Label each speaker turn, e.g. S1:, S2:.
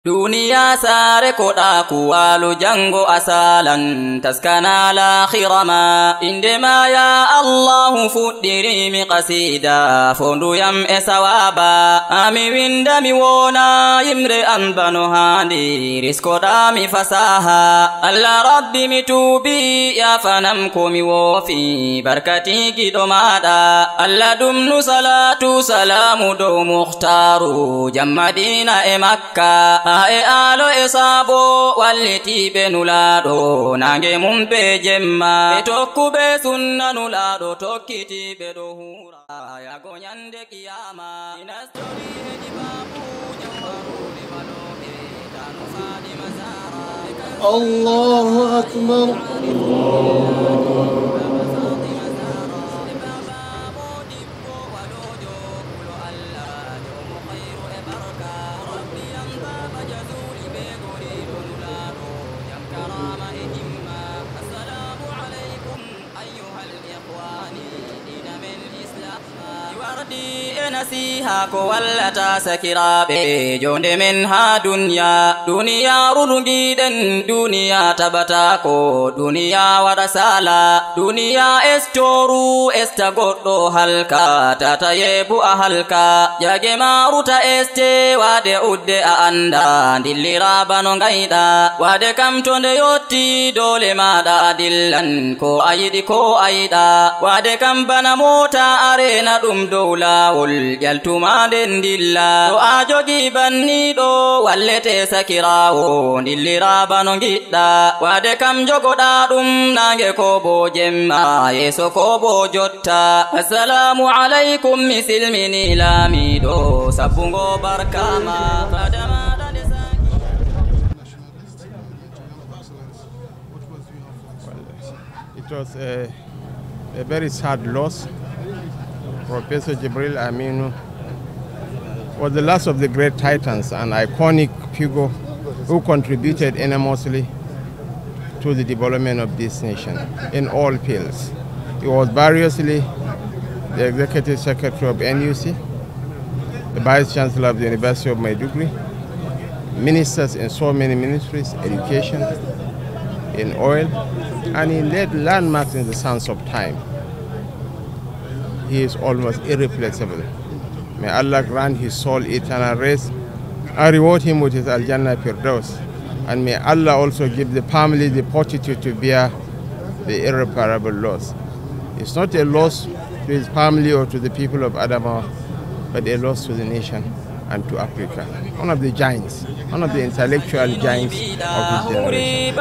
S1: Duniya sare koda kuwalu jango asalan taskana lakhirama indema ya Allah fudirimi qasida fondu yam esawaba ami winda mi wona yimre anbano handi riskoda mi fasaha Allah rabbi mi tubi ya fanam ko mi wofi barkati gido mada Allah dumnu salatu salamu do mukhtaru jammadina e makka e alo e sabo walliti be nulado nange mum be jemma e tokkube sunna nulado tokkiti be do hura ya go nyande kiyama inastori e dibabu jambaru de balobe tanu fadi mazara
S2: Allahu akbar nasiha ko wallata sakirabe jonde men ha duniya runugiden duniya tabata ko duniya wada sala duniya estoru esta goddo halka tata yebu a halka jage maruta este wade udde a anda dillira bano gaida wade kam tonde yotti dole mada dillan ko ayidi ko aida wade kam bana mota arena dum dowlawol yaltuma den dilla to a jogi banni do wallete sakirawo dillira bano gidda wade kam jogoda dum nange ko bo jemma yeso ko bo jotta assalamu alaikum misilmini lamido sabungo barkama fadama
S3: It was a very sad loss. Professor Jibril Aminu was the last of the great titans, an iconic figure who contributed enormously to the development of this nation in all fields. He was variously the Executive Secretary of NUC, the Vice Chancellor of the University of Maiduguri, ministers in so many ministries, education, in oil, and he led landmarks in the sands of time. He is almost irreplaceable. May Allah grant his soul eternal rest and reward him with his Al-Jannah Firdaus. And may Allah also give the family the fortitude to bear the irreparable loss. It's not a loss to his family or to the people of Adamawa, but a loss to the nation and to Africa. One of the giants, one of the intellectual giants of his generation.